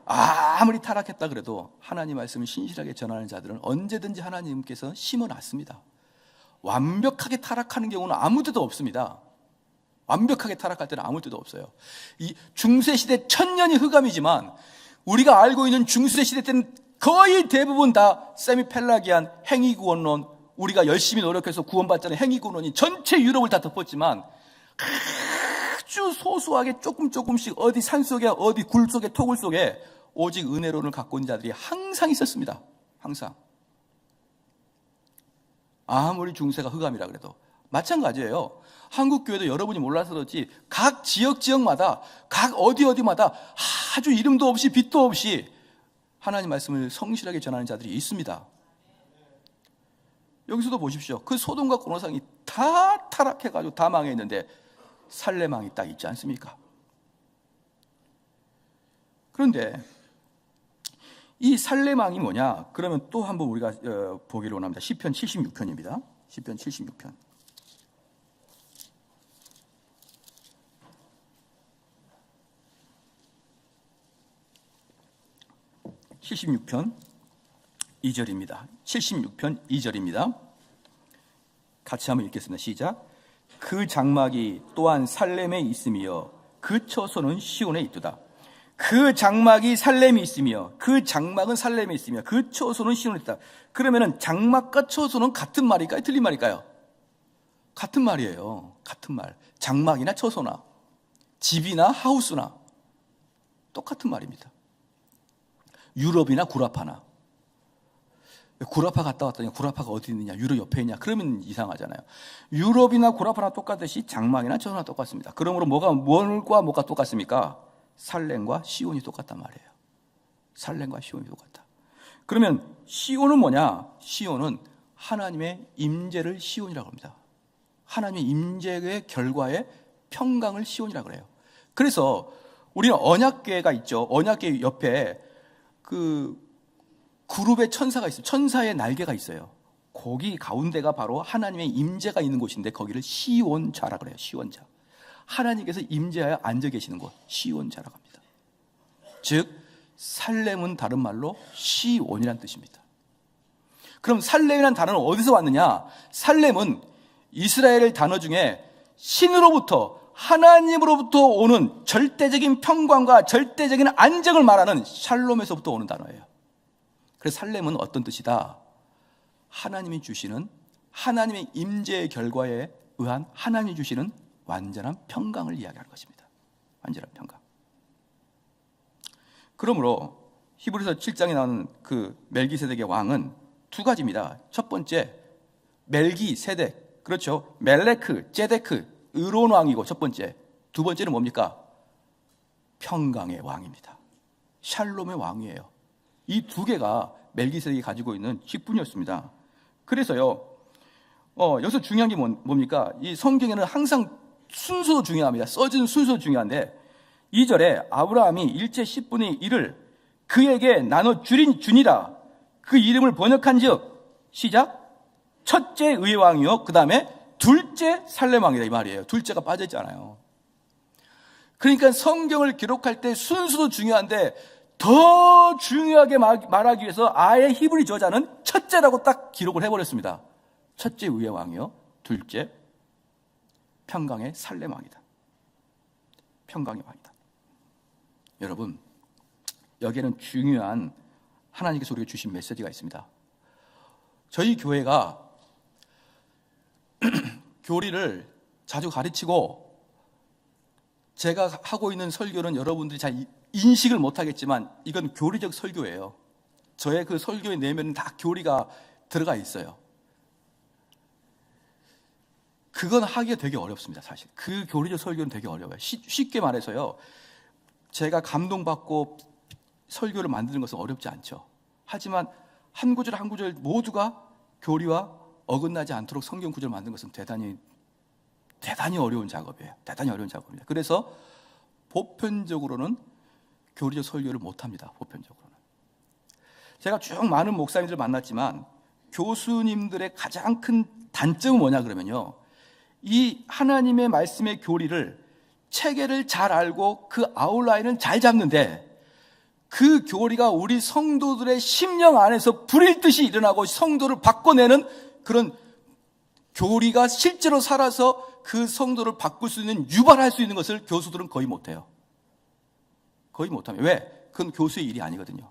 아무리 타락했다 그래도 하나님 말씀을 신실하게 전하는 자들은 언제든지 하나님께서 심어놨습니다. 완벽하게 타락하는 경우는 아무 데도 없습니다. 완벽하게 타락할 때는 아무 데도 없어요. 이 중세시대 천년이 흑암이지만 우리가 알고 있는 중세시대 때는 거의 대부분 다 세미펠라기안 행위구원론, 우리가 열심히 노력해서 구원받자는 행위구원론이 전체 유럽을 다 덮었지만 아주 소소하게 조금씩 어디 산속에 어디 굴 속에 토굴 속에 오직 은혜론을 갖고 있는 자들이 항상 있었습니다. 항상. 아무리 중세가 흑암이라 그래도 마찬가지예요. 한국교회도 여러분이 몰라서 그렇지 각 지역마다 각 어디마다 아주 이름도 없이 빛도 없이 하나님 말씀을 성실하게 전하는 자들이 있습니다. 여기서도 보십시오. 그 소돔과 고모라성이 다 타락해가지고 다 망했는데 살렘 왕이 딱 있지 않습니까? 그런데 이 살렘 왕이 뭐냐? 그러면 또 한번 우리가 보기를 원합니다. 시편 76편입니다. 시편 76편. (76편) 2절입니다. 76편 2절입니다. 같이 한번 읽겠습니다. 시작. 그 장막이 또한 살렘에 있으며 그 처소는 시온에 있도다. 그 장막이 살렘이 있으며 그 장막은 살렘에 있으며 그 처소는 시온에 있다. 그러면은 장막과 처소는 같은 말일까요? 틀린 말일까요? 같은 말이에요. 같은 말. 장막이나 처소나 집이나 하우스나 똑같은 말입니다. 유럽이나 구라파나. 구라파 갔다 왔더니 구라파가 어디 있느냐, 유럽 옆에 있냐, 그러면 이상하잖아요. 유럽이나 구라파나 똑같듯이 장막이나 전나 똑같습니다. 그러므로 뭐가 똑같습니까? 살렘과 시온이 똑같단 말이에요. 살렘과 시온이 똑같다. 그러면 시온은 뭐냐? 시온은 하나님의 임재를 시온이라고 합니다. 하나님의 임재의 결과의 평강을 시온이라고 그래요. 그래서 우리는 언약궤가 있죠. 언약궤 옆에 그 그룹의 천사가 있어요. 천사의 날개가 있어요. 거기 가운데가 바로 하나님의 임재가 있는 곳인데 거기를 시온자라 그래요. 시온자. 하나님께서 임재하여 앉아 계시는 곳, 시온자라고 합니다. 즉 살렘은 다른 말로 시온이라는 뜻입니다. 그럼 살렘이라는 단어는 어디서 왔느냐? 살렘은 이스라엘 단어 중에 신으로부터, 하나님으로부터 오는 절대적인 평강과 절대적인 안정을 말하는 샬롬에서부터 오는 단어예요. 그래서 살렘은 어떤 뜻이다? 하나님이 주시는, 하나님의 임재의 결과에 의한 하나님이 주시는 완전한 평강을 이야기하는 것입니다. 완전한 평강. 그러므로 히브리서 7장에 나오는 그 멜기세덱의 왕은 두 가지입니다. 첫 번째, 멜기세덱, 그렇죠. 멜레크, 제데크, 의로운 왕이고 첫 번째. 두 번째는 뭡니까? 평강의 왕입니다. 샬롬의 왕이에요. 이 두 개가 멜기세덱이 가지고 있는 직분이었습니다. 그래서요, 여기서 중요한 게 뭡니까? 이 성경에는 항상 순서도 중요합니다. 써진 순서도 중요한데 2절에 아브라함이 일제 10분의 1을 그에게 나눠 주니라. 그 이름을 번역한 즉 시작, 첫째 의의 왕이요, 그 다음에 둘째 살렘 왕이다, 이 말이에요. 둘째가 빠졌잖아요. 그러니까 성경을 기록할 때 순서도 중요한데 더 중요하게 말하기 위해서 아예 히브리 저자는 첫째라고 딱 기록을 해버렸습니다. 첫째 의의 왕이요, 둘째 평강의 살렘 왕이다. 평강의 왕이다. 여러분, 여기에는 중요한 하나님께서 우리에게 주신 메시지가 있습니다. 저희 교회가 교리를 자주 가르치고 제가 하고 있는 설교는 여러분들이 잘 인식을 못하겠지만 이건 교리적 설교예요. 저의 그 설교의 내면은 다 교리가 들어가 있어요. 그건 하기가 되게 어렵습니다. 사실 그 교리적 설교는 되게 어려워요. 쉽게 말해서요, 제가 감동받고 설교를 만드는 것은 어렵지 않죠. 하지만 한 구절 한 구절 모두가 교리와 어긋나지 않도록 성경 구절을 만드는 것은 대단히 어려운 작업이에요. 대단히 어려운 작업입니다. 그래서 보편적으로는 교리적 설교를 못합니다. 보편적으로는. 제가 쭉 많은 목사님들을 만났지만 교수님들의 가장 큰 단점은 뭐냐 그러면요, 이 하나님의 말씀의 교리를, 체계를 잘 알고 그 아웃라인은 잘 잡는데 그 교리가 우리 성도들의 심령 안에서 불일 듯이 일어나고 성도를 바꿔내는 그런 교리가 실제로 살아서 그 성도를 바꿀 수 있는, 유발할 수 있는 것을 교수들은 거의 못해요. 거의 못합니다. 왜? 그건 교수의 일이 아니거든요.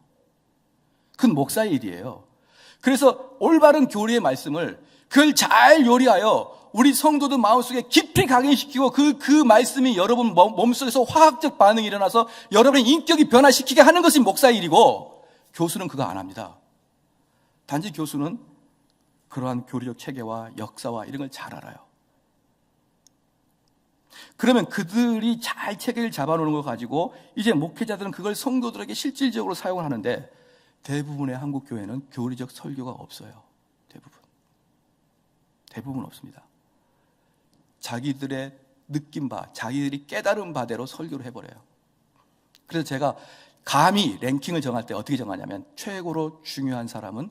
그건 목사의 일이에요. 그래서 올바른 교리의 말씀을 그걸 잘 요리하여 우리 성도들 마음속에 깊이 각인시키고 그 말씀이 여러분 몸속에서 화학적 반응이 일어나서 여러분의 인격이 변화시키게 하는 것이 목사의 일이고, 교수는 그거 안 합니다. 단지 교수는 그러한 교리적 체계와 역사와 이런 걸 잘 알아요. 그러면 그들이 잘 체계를 잡아놓는 걸 가지고 이제 목회자들은 그걸 성도들에게 실질적으로 사용을 하는데 대부분의 한국 교회는 교리적 설교가 없어요. 대부분 없습니다. 자기들의 느낀 바, 자기들이 깨달은 바대로 설교를 해버려요. 그래서 제가 감히 랭킹을 정할 때 어떻게 정하냐면, 최고로 중요한 사람은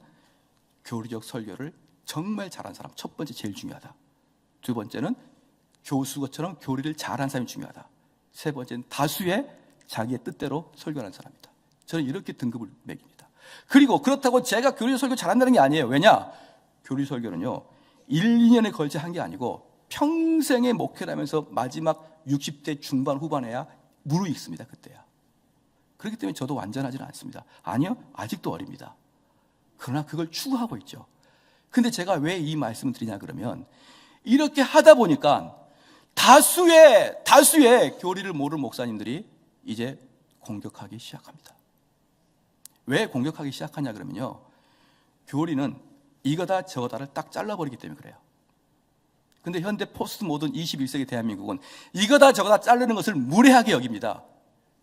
교리적 설교를 정말 잘한 사람, 첫 번째 제일 중요하다. 두 번째는 교수처럼 교리를 잘한 사람이 중요하다. 세 번째는 다수의 자기의 뜻대로 설교하는 사람이다. 저는 이렇게 등급을 매깁니다. 그리고 그렇다고 제가 교리적 설교 잘한다는 게 아니에요. 왜냐? 교리적 설교는요, 1, 2년에 걸쳐 한 게 아니고 평생의 목회를 하면서 마지막 60대 중반 후반에야 무르익습니다. 그때야. 그렇기 때문에 저도 완전하지는 않습니다. 아니요, 아직도 어립니다. 그러나 그걸 추구하고 있죠. 근데 제가 왜 이 말씀을 드리냐 그러면, 이렇게 하다 보니까 다수의 교리를 모르는 목사님들이 이제 공격하기 시작합니다. 왜 공격하기 시작하냐 그러면요, 교리는 이거다 저거다를 딱 잘라버리기 때문에 그래요. 근데 현대 포스트 모던 21세기 대한민국은 이거다 저거다 자르는 것을 무례하게 여깁니다.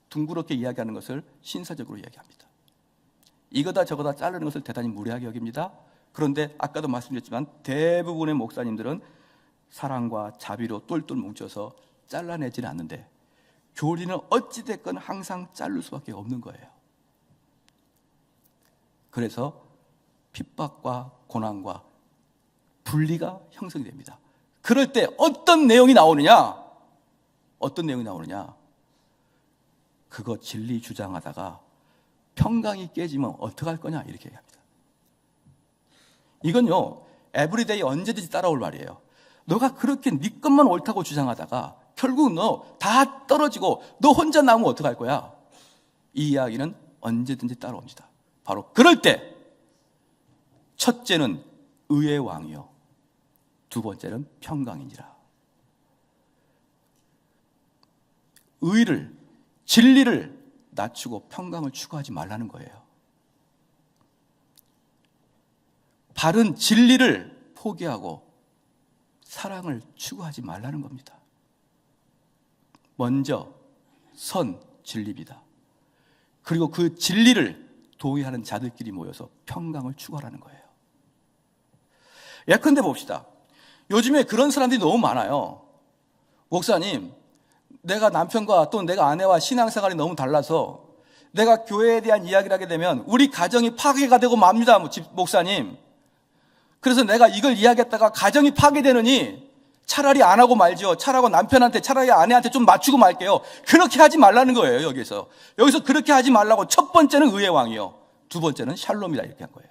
둥그렇게 이야기하는 것을 신사적으로 이야기합니다. 이거다 저거다 자르는 것을 대단히 무례하게 여깁니다. 그런데 아까도 말씀드렸지만 대부분의 목사님들은 사랑과 자비로 똘똘 뭉쳐서 잘라내지는 않는데 교리는 어찌됐건 항상 자를 수밖에 없는 거예요. 그래서 핍박과 고난과 분리가 형성이 됩니다. 그럴 때 어떤 내용이 나오느냐? 그거 진리 주장하다가 평강이 깨지면 어떡할 거냐 이렇게 얘기합니다. 이건요 에브리데이 언제든지 따라올 말이에요. 너가 그렇게 네 것만 옳다고 주장하다가 결국 너 다 떨어지고 너 혼자 남으면 어떡할 거야? 이 이야기는 언제든지 따라옵니다. 바로 그럴 때 첫째는 의의 왕이요 두 번째는 평강이니라. 의를 진리를 낮추고 평강을 추구하지 말라는 거예요. 바른 진리를 포기하고 사랑을 추구하지 말라는 겁니다. 먼저 선 진리입니다. 그리고 그 진리를 동의하는 자들끼리 모여서 평강을 추구하라는 거예요. 예컨대 봅시다. 요즘에 그런 사람들이 너무 많아요. 목사님, 내가 남편과 또 내가 아내와 신앙생활이 너무 달라서 내가 교회에 대한 이야기를 하게 되면 우리 가정이 파괴가 되고 맙니다, 목사님. 그래서 내가 이걸 이야기했다가 가정이 파괴되느니 차라리 안 하고 말죠. 차라리 남편한테, 차라리 아내한테 좀 맞추고 말게요. 그렇게 하지 말라는 거예요, 여기서 그렇게 하지 말라고. 첫 번째는 의의 왕이요 두 번째는 샬롬이다 이렇게 한 거예요.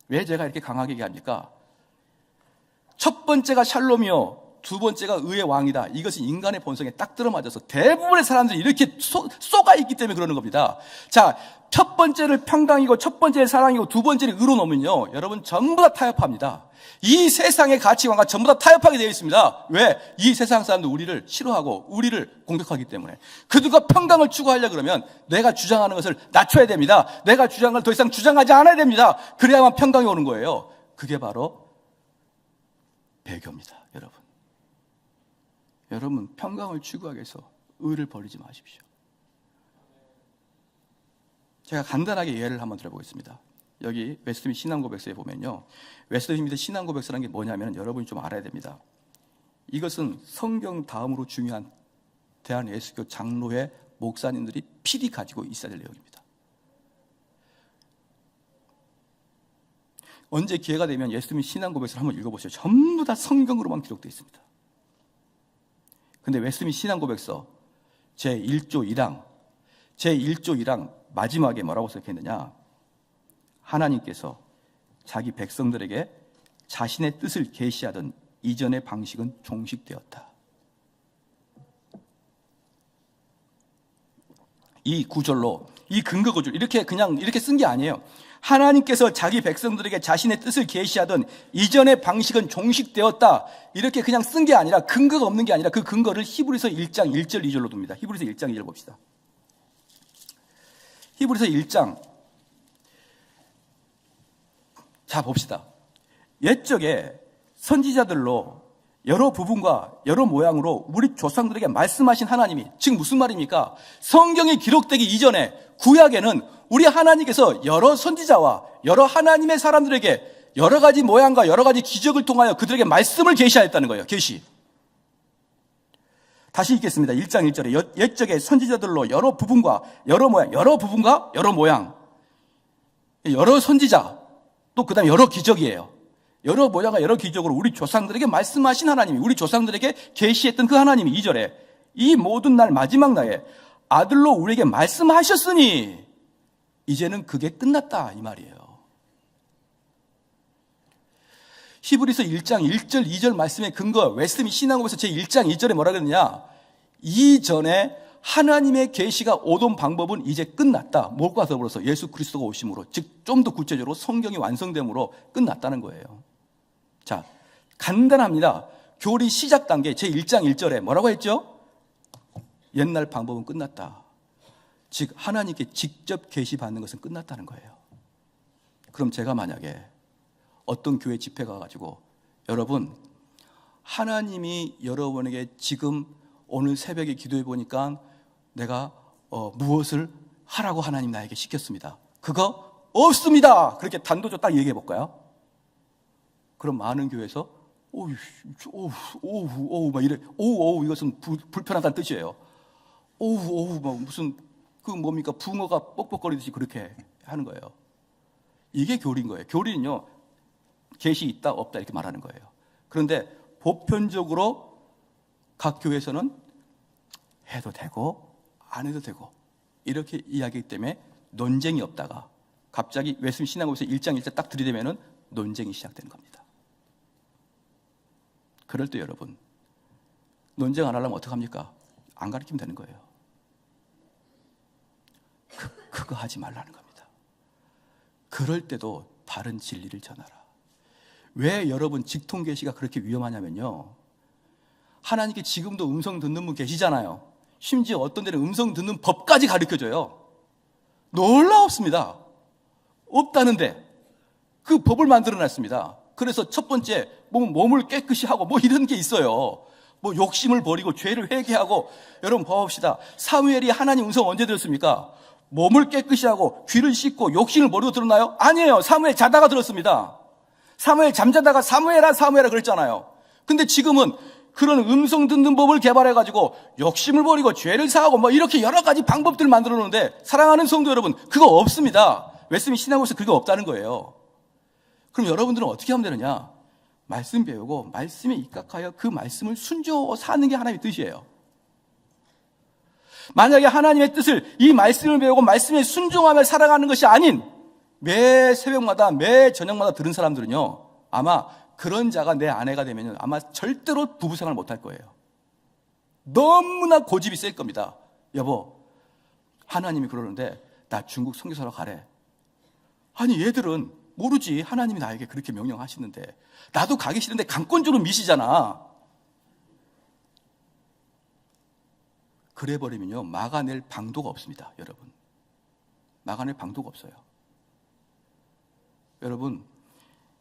왜 제가 이렇게 강하게 얘기합니까? 첫 번째가 샬롬이요 두 번째가 의의 왕이다. 이것이 인간의 본성에 딱 들어맞아서 대부분의 사람들이 이렇게 쏘가 있기 때문에 그러는 겁니다. 자, 첫 번째를 평강이고 첫 번째를 사랑이고 두 번째를 의로 놓으면요 여러분 전부 다 타협합니다. 이 세상의 가치관과 전부 다 타협하게 되어 있습니다. 왜? 이 세상 사람들 우리를 싫어하고 우리를 공격하기 때문에. 그들과 평강을 추구하려고 그러면 내가 주장하는 것을 낮춰야 됩니다. 내가 주장한 걸 더 이상 주장하지 않아야 됩니다. 그래야만 평강이 오는 거예요. 그게 바로 배교입니다. 여러분 평강을 추구하기 위해서 의를 버리지 마십시오. 제가 간단하게 예를 한번 들어보겠습니다. 여기 웨스트민스터 신앙고백서에 보면요, 웨스트민스터 신앙고백서라는 게 뭐냐면 여러분이 좀 알아야 됩니다. 이것은 성경 다음으로 중요한 대한예수교 장로회 목사님들이 필히 가지고 있어야 될 내용입니다. 언제 기회가 되면 웨스트민스터 신앙고백서를 한번 읽어보세요. 전부 다 성경으로만 기록되어 있습니다. 근데 웨스트민스터 신앙고백서 제1조 1항 마지막에 뭐라고 써있느냐? 하나님께서 자기 백성들에게 자신의 뜻을 계시하던 이전의 방식은 종식되었다. 이 구절로, 이 근거 구절, 이렇게 그냥 이렇게 쓴 게 아니에요. 하나님께서 자기 백성들에게 자신의 뜻을 계시하던 이전의 방식은 종식되었다. 이렇게 그냥 쓴 게 아니라, 근거가 없는 게 아니라 그 근거를 히브리서 1장 1절 2절로 둡니다. 히브리서 1장 2절 봅시다. 히브리서 1장. 자, 봅시다. 옛적에 선지자들로 여러 부분과 여러 모양으로 우리 조상들에게 말씀하신 하나님이, 즉 무슨 말입니까? 성경이 기록되기 이전에 구약에는 우리 하나님께서 여러 선지자와 여러 하나님의 사람들에게 여러 가지 모양과 여러 가지 기적을 통하여 그들에게 말씀을 계시하였다는 거예요. 계시. 다시 읽겠습니다. 1장 1절에 옛적에 선지자들로 여러 부분과 여러 모양, 여러 부분과 여러 모양, 여러 선지자, 또 그 다음에 여러 기적이에요. 여러 모양과 여러 기적으로 우리 조상들에게 말씀하신 하나님이, 우리 조상들에게 계시했던 그 하나님이 2절에 이 모든 날 마지막 날에 아들로 우리에게 말씀하셨으니 이제는 그게 끝났다, 이 말이에요. 히브리서 1장 1절 2절 말씀의 근거, 웨스트민스터 신앙고백서 제1장 2절에 뭐라 그러느냐? 이전에 하나님의 계시가 오던 방법은 이제 끝났다. 뭘과 더불어서 예수 그리스도가 오심으로, 즉 좀 더 구체적으로 성경이 완성됨으로 끝났다는 거예요. 자, 간단합니다. 교리 시작 단계 제1장 1절에 뭐라고 했죠? 옛날 방법은 끝났다. 즉 하나님께 직접 계시받는 것은 끝났다는 거예요. 그럼 제가 만약에 어떤 교회 집회 가가지고 여러분, 하나님이 여러분에게 지금 오늘 새벽에 기도해 보니까 내가 무엇을 하라고 하나님 나에게 시켰습니다. 그거 없습니다. 그렇게 단도적으로 딱 얘기해 볼까요? 그럼 많은 교회에서 오우 막 이래. 오우 이것은 불편하다는 뜻이에요. 오우 막 무슨 그 뭡니까 붕어가 뻑뻑거리듯이 그렇게 하는 거예요. 이게 교리인 거예요. 교리는요, 계시 있다 없다 이렇게 말하는 거예요. 그런데 보편적으로 각 교회에서는 해도 되고 안 해도 되고 이렇게 이야기하기 때문에 논쟁이 없다가 갑자기 웨스민 신학교에서 1장 1절 딱 들이대면은 논쟁이 시작되는 겁니다. 그럴 때 여러분, 논쟁 안 하려면 어떡합니까? 안 가르치면 되는 거예요. 그거 하지 말라는 겁니다. 그럴 때도 바른 진리를 전하라. 왜 여러분 직통계시가 그렇게 위험하냐면요, 하나님께 지금도 음성 듣는 분 계시잖아요. 심지어 어떤 데는 음성 듣는 법까지 가르쳐줘요. 놀라웠습니다. 없다는데 그 법을 만들어놨습니다. 그래서 첫 번째 몸을 깨끗이 하고 뭐 이런 게 있어요. 뭐 욕심을 버리고 죄를 회개하고. 여러분 봐봅시다. 사무엘이 하나님 음성 언제 들었습니까? 몸을 깨끗이 하고 귀를 씻고 욕심을 버리고 들었나요? 아니에요. 사무엘 자다가 들었습니다. 사무엘 잠자다가 사무엘아 그랬잖아요. 근데 지금은 그런 음성 듣는 법을 개발해가지고 욕심을 버리고 죄를 사하고 뭐 이렇게 여러 가지 방법들을 만들어 놓는데, 사랑하는 성도 여러분, 그거 없습니다. 웨스민 신학교에서 그거 없다는 거예요. 그럼 여러분들은 어떻게 하면 되느냐? 말씀 배우고 말씀에 입각하여 그 말씀을 순종하고 사는 게 하나님의 뜻이에요. 만약에 하나님의 뜻을, 이 말씀을 배우고 말씀에 순종하며 살아가는 것이 아닌 매 새벽마다 매 저녁마다 들은 사람들은요, 아마 그런 자가 내 아내가 되면 아마 절대로 부부생활을 못할 거예요. 너무나 고집이 셀 겁니다. 여보, 하나님이 그러는데 나 중국 선교사로 가래. 아니 얘들은 모르지. 하나님이 나에게 그렇게 명령하시는데 나도 가기 싫은데 강권적으로 미시잖아. 그래 버리면요, 막아낼 방도가 없습니다. 여러분, 막아낼 방도가 없어요. 여러분,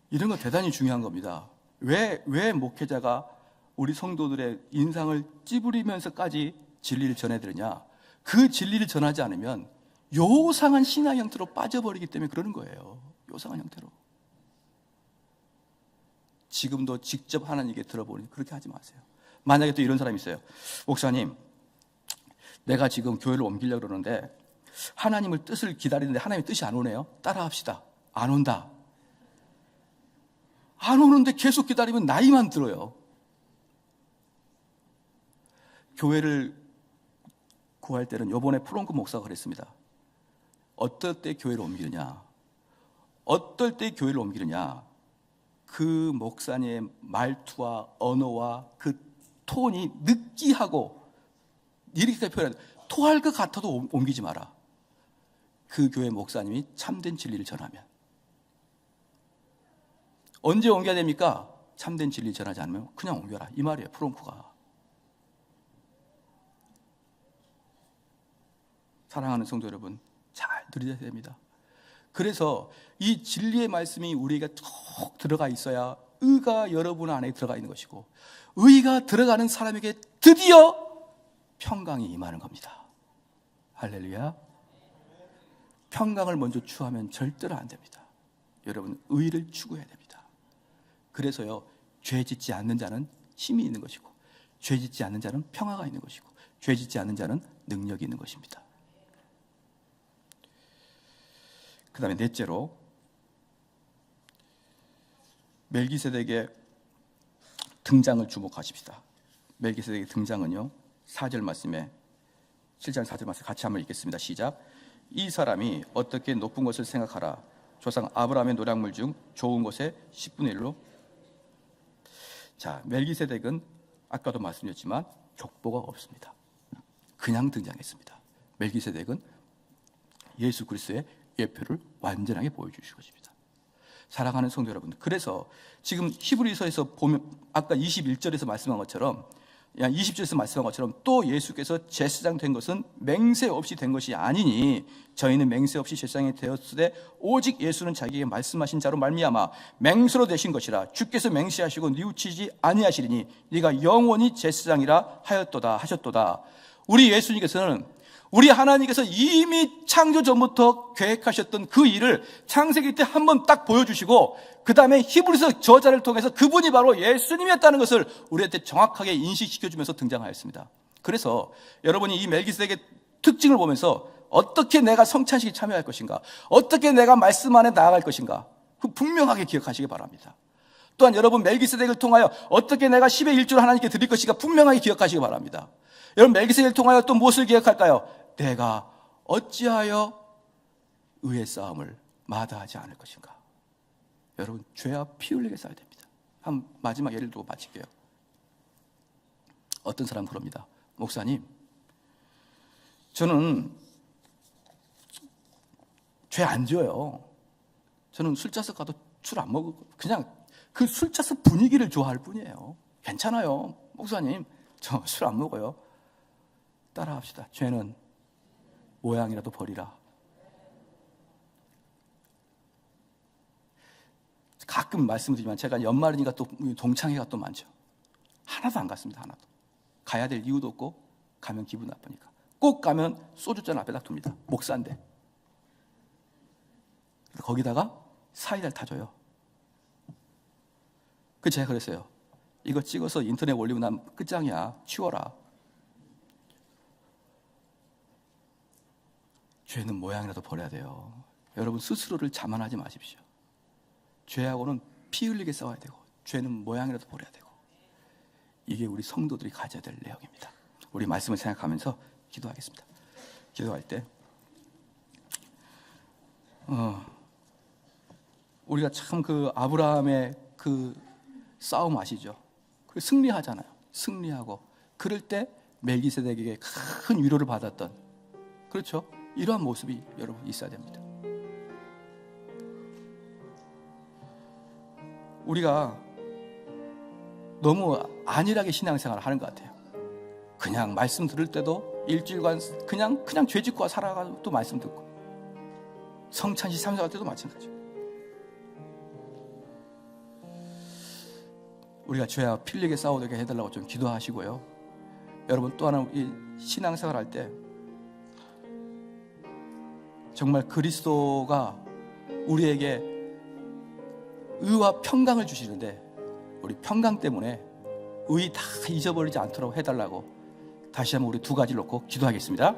이런 거 대단히 중요한 겁니다. 왜 목회자가 우리 성도들의 인상을 찌푸리면서까지 진리를 전해드리냐? 그 진리를 전하지 않으면 요상한 신앙 형태로 빠져버리기 때문에 그러는 거예요. 요상한 형태로. 지금도 직접 하나님께 들어보니 그렇게 하지 마세요. 만약에 또 이런 사람이 있어요. 목사님, 내가 지금 교회를 옮기려고 그러는데 하나님을 뜻을 기다리는데 하나님의 뜻이 안 오네요. 따라합시다. 안 온다. 안 오는데 계속 기다리면 나이만 들어요. 교회를 구할 때는 요번에 프롱크 목사가 그랬습니다. 어떨 때 교회를 옮기느냐, 어떨 때 교회를 옮기느냐, 그 목사님의 말투와 언어와 그 톤이 느끼하고 이렇게 표현해요. 토할 것 같아도 옮기지 마라. 그 교회 목사님이 참된 진리를 전하면. 언제 옮겨야 됩니까? 참된 진리를 전하지 않으면 그냥 옮겨라, 이 말이에요. 프롬프가. 사랑하는 성도 여러분, 잘 들으셔야 됩니다. 그래서 이 진리의 말씀이 우리에게 쭉 들어가 있어야 의가 여러분 안에 들어가 있는 것이고, 의가 들어가는 사람에게 드디어 평강이 임하는 겁니다. 할렐루야. 평강을 먼저 추구하면 절대로 안 됩니다. 여러분, 의를 추구해야 됩니다. 그래서요, 죄 짓지 않는 자는 힘이 있는 것이고, 죄 짓지 않는 자는 평화가 있는 것이고, 죄 짓지 않는 자는 능력이 있는 것입니다. 그 다음에 넷째로, 멜기세덱의 등장을 주목하십시다. 멜기세덱의 등장은요, 4절 말씀에, 7장 4절 말씀 같이 한번 읽겠습니다. 시작. 이 사람이 어떻게 높은 것을 생각하라. 조상 아브라함의 노략물 중 좋은 것의 10분의 1로. 자, 멜기세덱은 아까도 말씀드렸지만 족보가 없습니다. 그냥 등장했습니다. 멜기세덱은 예수 그리스도의 예표를 완전하게 보여주신 것입니다. 사랑하는 성도 여러분, 그래서 지금 히브리서에서 보면 아까 21절에서 말씀한 것처럼 20절에서 말씀한 것처럼 또 예수께서 제사장 된 것은 맹세 없이 된 것이 아니니 저희는 맹세 없이 제사장이 되었으되 오직 예수는 자기에게 말씀하신 자로 말미암아 맹세로 되신 것이라. 주께서 맹세하시고 뉘우치지 아니하시리니 네가 영원히 제사장이라 하셨도다. 우리 예수님께서는, 우리 하나님께서 이미 창조 전부터 계획하셨던 그 일을 창세기 때 한번 딱 보여주시고, 그 다음에 히브리서 저자를 통해서 그분이 바로 예수님이었다는 것을 우리한테 정확하게 인식시켜주면서 등장하였습니다. 그래서 여러분이 이 멜기세덱의 특징을 보면서 어떻게 내가 성찬식에 참여할 것인가, 어떻게 내가 말씀 안에 나아갈 것인가, 그 분명하게 기억하시기 바랍니다. 또한 여러분 멜기세덱을 통하여 어떻게 내가 10의 1조를 하나님께 드릴 것인가 분명하게 기억하시기 바랍니다. 여러분 멜기세덱을 통하여 또 무엇을 기억할까요? 내가 어찌하여 의의 싸움을 마다하지 않을 것인가. 여러분 죄와 피 흘리게 싸워야 됩니다. 한 마지막 예를 들고 마칠게요. 어떤 사람은 그럽니다. 목사님, 저는 죄 안 지어요. 저는 술자석 가도 술 안 먹고 그냥 그 술자석 분위기를 좋아할 뿐이에요. 괜찮아요. 목사님, 저 술 안 먹어요. 따라합시다. 죄는 모양이라도 버리라. 가끔 말씀드리지만 제가 연말이니까 또 동창회가 또 많죠. 하나도 안 갔습니다. 하나도. 가야 될 이유도 없고 가면 기분 나쁘니까. 꼭 가면 소주잔 앞에 딱 둡니다. 목사인데. 거기다가 사이다를 타줘요. 그 제가 그랬어요. 이거 찍어서 인터넷 올리면 난 끝장이야. 치워라. 죄는 모양이라도 버려야 돼요. 여러분 스스로를 자만하지 마십시오. 죄하고는 피 흘리게 싸워야 되고 죄는 모양이라도 버려야 되고, 이게 우리 성도들이 가져야 될 내용입니다. 우리 말씀을 생각하면서 기도하겠습니다. 기도할 때 우리가 참 그 아브라함의 그 싸움 아시죠? 그 승리하잖아요. 승리하고 그럴 때 멜기세덱에게 큰 위로를 받았던, 그렇죠? 이러한 모습이 여러분 있어야 됩니다. 우리가 너무 안일하게 신앙생활을 하는 것 같아요. 그냥 말씀 들을 때도 일주일간 그냥 죄 짓고 살아가고 또 말씀 듣고, 성찬식 참석할 때도 마찬가지고. 우리가 죄와 피 흘리게 싸우게 해달라고 좀 기도하시고요. 여러분 또 하나, 이 신앙생활 할 때 정말 그리스도가 우리에게 의와 평강을 주시는데, 우리 평강 때문에 의 다 잊어버리지 않도록 해달라고 다시 한번 우리 두 가지를 놓고 기도하겠습니다.